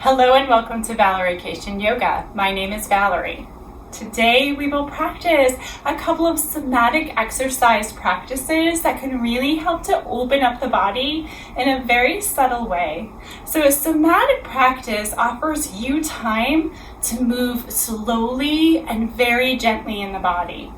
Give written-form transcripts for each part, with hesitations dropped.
Hello and welcome to Valerication Yoga. My name is Valerie. Today we will practice a couple of somatic exercise practices that can really help to open up the body in a very subtle way. So a somatic practice offers you time to move slowly and very gently in the body.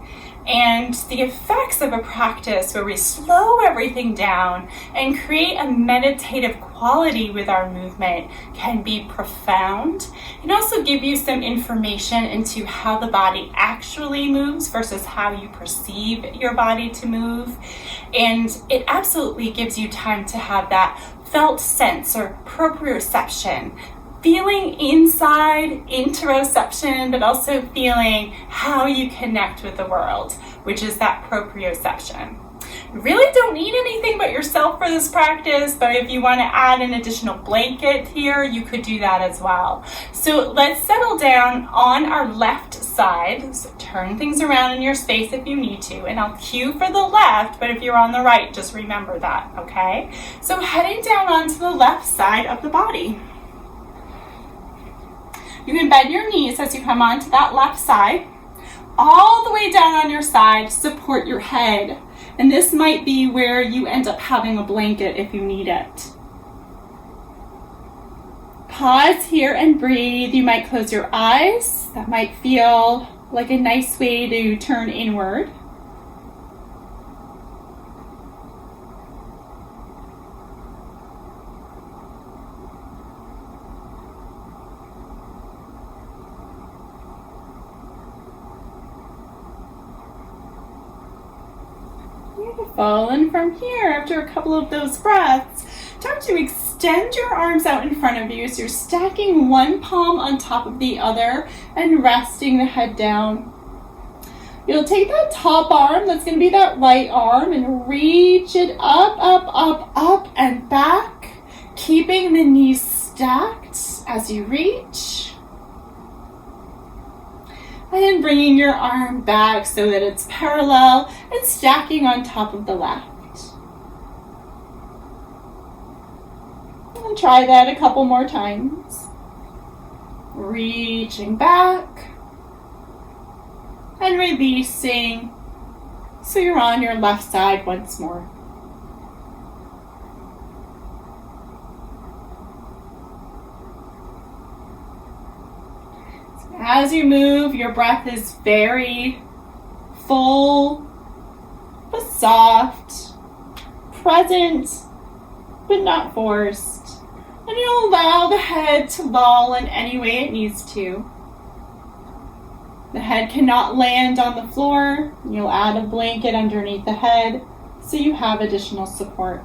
And the effects of a practice where we slow everything down and create a meditative quality with our movement can be profound and also give you some information into how the body actually moves versus how you perceive your body to move. And it absolutely gives you time to have that felt sense or proprioception, feeling inside, interoception, but also feeling how you connect with the world, which is that proprioception. You really don't need anything but yourself for this practice, but if you want to add an additional blanket here, you could do that as well. So let's settle down on our left side. So turn things around in your space if you need to, and I'll cue for the left, but if you're on the right, just remember that, okay? So heading down onto the left side of the body. You can bend your knees as you come onto that left side. All the way down on your side, support your head. And this might be where you end up having a blanket if you need it. Pause here and breathe. You might close your eyes. That might feel like a nice way to turn inward. Beautiful. And from here, after a couple of those breaths, time to extend your arms out in front of you. So you're stacking one palm on top of the other and resting the head down. You'll take that top arm, that's going to be that right arm, and reach it up, and back, keeping the knees stacked as you reach. And then bringing your arm back so that it's parallel and stacking on top of the left. And try that a couple more times. Reaching back and releasing so you're on your left side once more. As you move, your breath is very full, but soft, present, but not forced. And you'll allow the head to loll in any way it needs to. The head cannot land on the floor. You'll add a blanket underneath the head so you have additional support.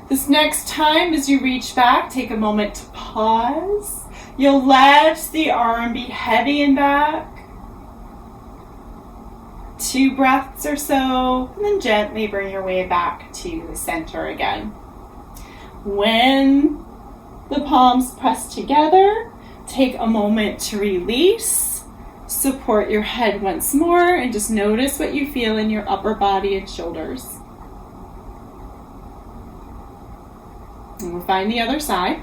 This next time, as you reach back, take a moment to pause. You'll let the arm be heavy and back. 2 breaths or so, and then gently bring your way back to the center again. When the palms press together, take a moment to release. Support your head once more, and just notice what you feel in your upper body and shoulders. And we'll find the other side.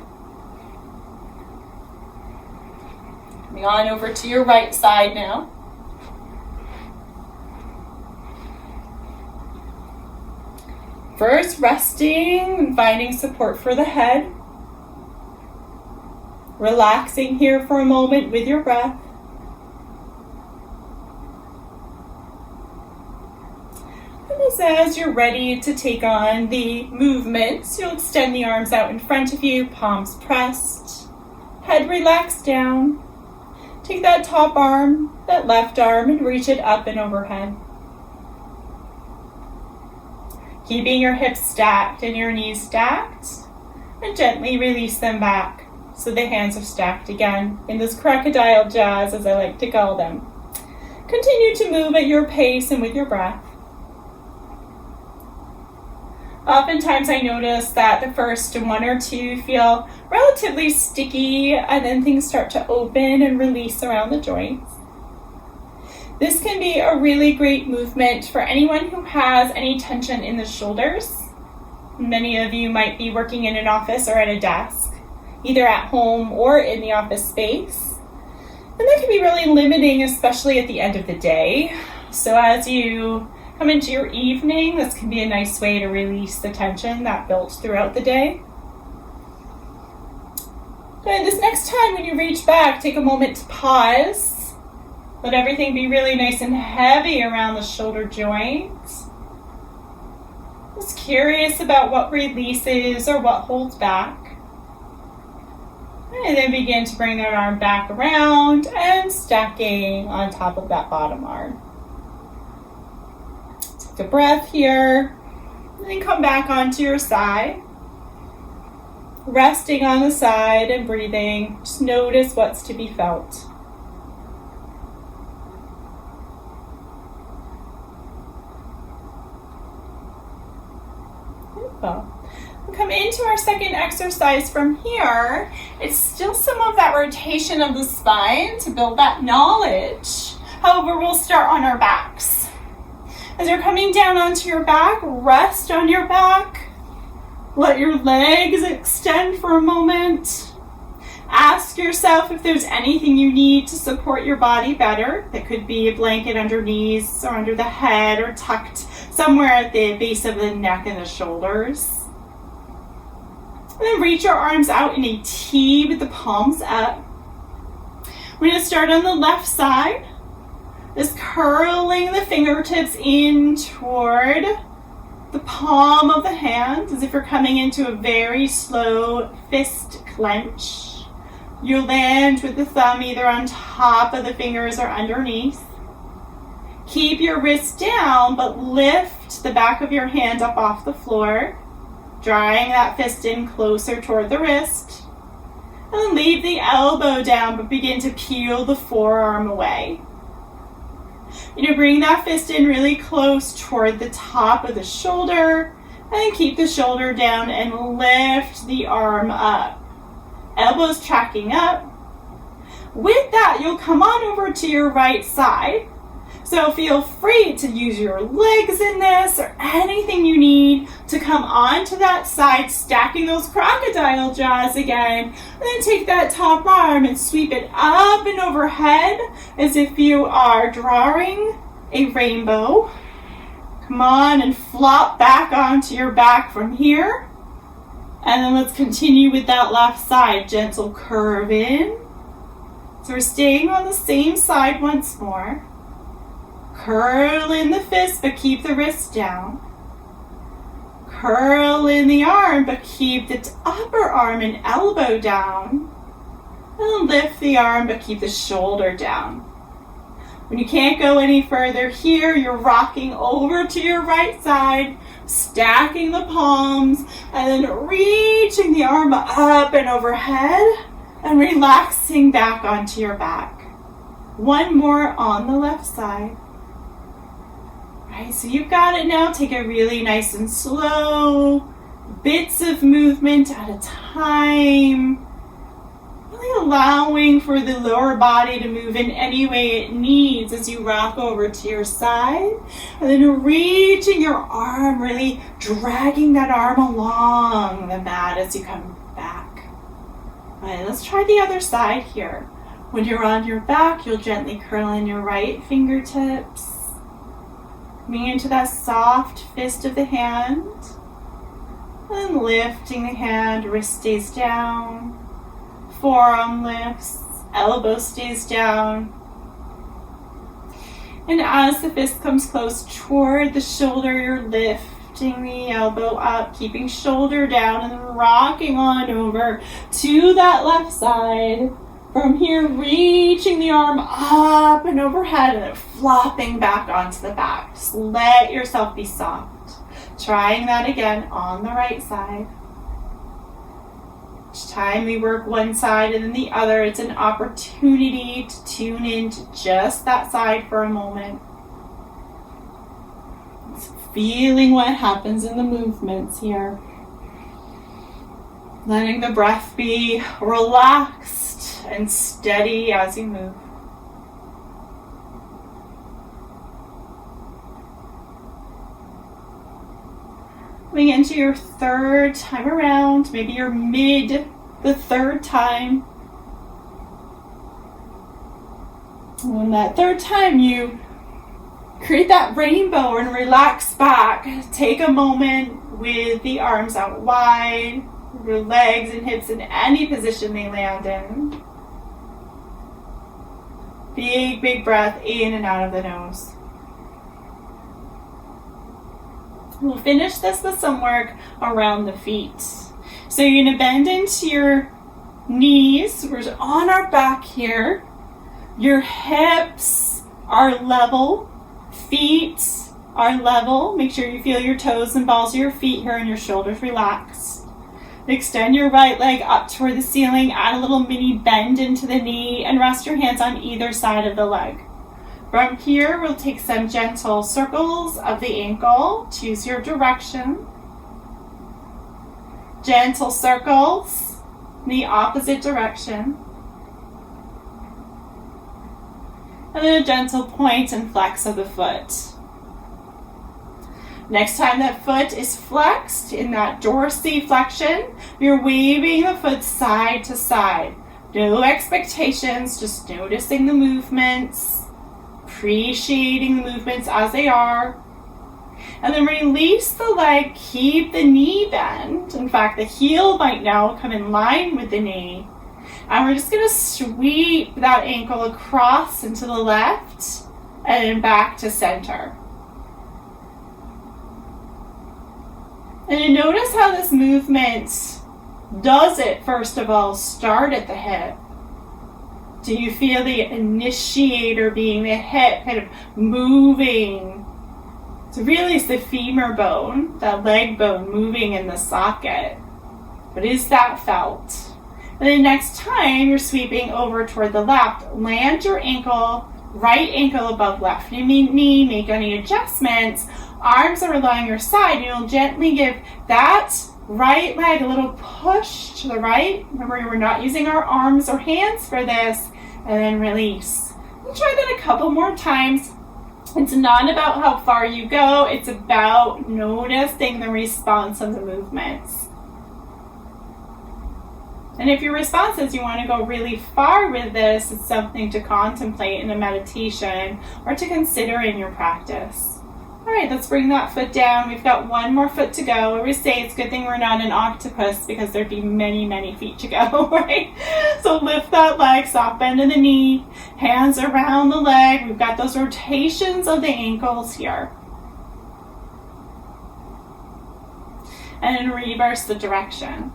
Coming on over to your right side now. First, resting and finding support for the head. Relaxing here for a moment with your breath. And as you're ready to take on the movements, you'll extend the arms out in front of you, palms pressed, head relaxed down. Take that top arm, that left arm, and reach it up and overhead. Keeping your hips stacked and your knees stacked, and gently release them back so the hands are stacked again in this crocodile jazz, as I like to call them. Continue to move at your pace and with your breath. Oftentimes I notice that the first 1 or 2 feel relatively sticky, and then things start to open and release around the joints. This can be a really great movement for anyone who has any tension in the shoulders. Many of you might be working in an office or at a desk. either at home or in the office space. And that can be really limiting, especially at the end of the day. So as you come into your evening, this can be a nice way to release the tension that built throughout the day. But this next time when you reach back, take a moment to pause. Let everything be really nice and heavy around the shoulder joints. Just curious about what releases or what holds back. And then begin to bring that arm back around and stacking on top of that bottom arm. Take a breath here, and then come back onto your side. Resting on the side and breathing. Just notice what's to be felt. Beautiful. We'll come into our second exercise from here. It's still some of that rotation of the spine to build that knowledge. However, we'll start on our backs. As you're coming down onto your back, rest on your back. Let your legs extend for a moment. Ask yourself if there's anything you need to support your body better. That could be a blanket underneath or under the head or tucked somewhere at the base of the neck and the shoulders. And then reach your arms out in a T with the palms up. We're going to start on the left side. Just curling the fingertips in toward the palm of the hand as if you're coming into a very slow fist clench. You'll land with the thumb either on top of the fingers or underneath. Keep your wrist down, but lift the back of your hand up off the floor, drawing that fist in closer toward the wrist. And then leave the elbow down, but begin to peel the forearm away. Bring that fist in really close toward the top of the shoulder, and then keep the shoulder down and lift the arm up. Elbows tracking up. With that, you'll come on over to your right side. So feel free to use your legs in this or anything you need to come onto that side, stacking those crocodile jaws again. And then take that top arm and sweep it up and overhead as if you are drawing a rainbow. Come on and flop back onto your back from here. And then let's continue with that left side. Gentle curve in. So we're staying on the same side once more. Curl in the fist, but keep the wrist down. Curl in the arm, but keep the upper arm and elbow down. And lift the arm, but keep the shoulder down. When you can't go any further here, you're rocking over to your right side, stacking the palms, and then reaching the arm up and overhead, and relaxing back onto your back. One more on the left side. Right, so you've got it now. Take it really nice and slow, bits of movement at a time. Really allowing for the lower body to move in any way it needs as you rock over to your side. And then reaching your arm, really dragging that arm along the mat as you come back. All right, let's try the other side here. When you're on your back, you'll gently curl in your right fingertips. Coming into that soft fist of the hand. And lifting the hand, wrist stays down. Forearm lifts, elbow stays down. And as the fist comes close toward the shoulder, you're lifting the elbow up, keeping shoulder down, and then rocking on over to that left side. From here, reaching the arm up and overhead and then flopping back onto the back. Just let yourself be soft. Trying that again on the right side. Each time we work one side and then the other, it's an opportunity to tune into just that side for a moment. It's feeling what happens in the movements here. Letting the breath be relaxed and steady as you move. Coming into your third time around, maybe your mid The third time. And that third time you create that rainbow and relax back. Take a moment with the arms out wide, your legs and hips in any position they land in. Big, big breath in and out of the nose. We'll finish this with some work around the feet. So you're going to bend into your knees. We're on our back here. Your hips are level. Feet are level. Make sure you feel your toes and balls of your feet here and your shoulders relaxed. Extend your right leg up toward the ceiling. Add a little mini bend into the knee and rest your hands on either side of the leg. From here, we'll take some gentle circles of the ankle. Choose your direction. Gentle circles in the opposite direction. And then a gentle point and flex of the foot. Next time that foot is flexed in that dorsiflexion, you're waving the foot side to side. No expectations, just noticing the movements, appreciating the movements as they are. And then release the leg, keep the knee bent. In fact, the heel might now come in line with the knee. And we're just going to sweep that ankle across into the left and then back to center. And you notice how this movement does it, first of all, start at the hip. Do you feel the initiator being the hip kind of moving? So really it's the femur bone, that leg bone moving in the socket. But is that felt? And then next time you're sweeping over toward the left, land your ankle, right ankle above left knee, make any adjustments. Arms are along your side. You'll gently give that right leg a little push to the right. Remember, we're not using our arms or hands for this. And then release. We'll try that a couple more times. It's not about how far you go. It's about noticing the response of the movements. And if your response is you want to go really far with this, it's something to contemplate in a meditation or to consider in your practice. All right, let's bring that foot down. We've got one more foot to go. I always say it's a good thing we're not an octopus because there'd be many, many feet to go, right? So lift that leg, soft bend in the knee, hands around the leg. We've got those rotations of the ankles here. And then reverse the direction.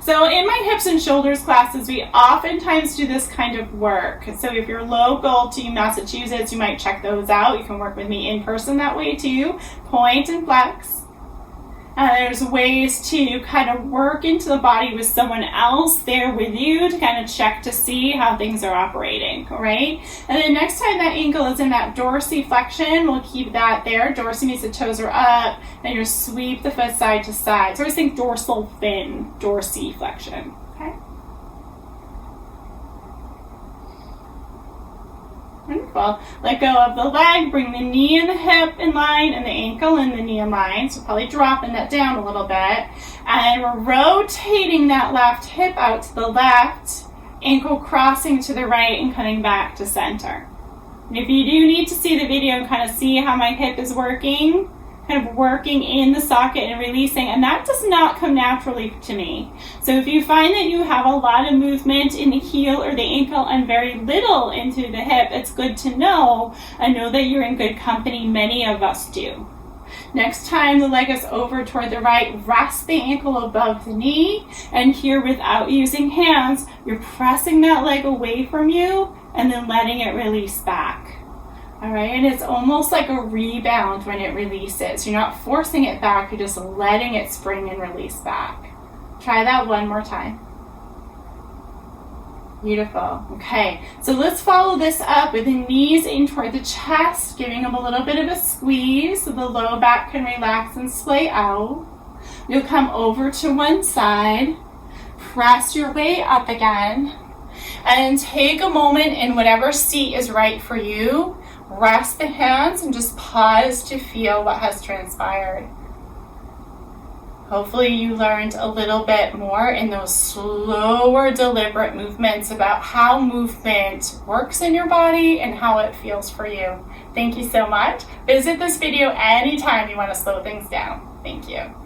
So in my hips and shoulders classes, we oftentimes do this kind of work. So if you're local to Massachusetts, you might check those out. You can work with me in person that way too. Point and flex. And there's ways to kind of work into the body with someone else there with you to kind of check to see how things are operating, all right? And then next time that ankle is in that dorsiflexion, we'll keep that there. Dorsi means the toes are up, and you sweep the foot side to side. So I always think dorsal fin, dorsiflexion, okay? Wonderful. Let go of the leg, bring the knee and the hip in line and the ankle and the knee in line. So probably dropping that down a little bit. And we're rotating that left hip out to the left, ankle crossing to the right and coming back to center. And if you do need to see the video and kind of see how my hip is working, kind of working in the socket and releasing, and that does not come naturally to me. So if you find that you have a lot of movement in the heel or the ankle and very little into the hip, it's good to know. I know that you're in good company. Many of us do. Next time the leg is over toward the right, rest the ankle above the knee, and here without using hands, you're pressing that leg away from you and then letting it release back. All right, and it's almost like a rebound when it releases. You're not forcing it back, you're just letting it spring and release back. Try that one more time. Beautiful. Okay, so let's follow this up with the knees in toward the chest, giving them a little bit of a squeeze so the low back can relax and splay out. You'll come over to one side, press your way up again, and take a moment in whatever seat is right for you. Rest the hands and just pause to feel what has transpired. Hopefully you learned a little bit more in those slower, deliberate movements about how movement works in your body and how it feels for you. Thank you so much. Visit this video anytime you want to slow things down. Thank you.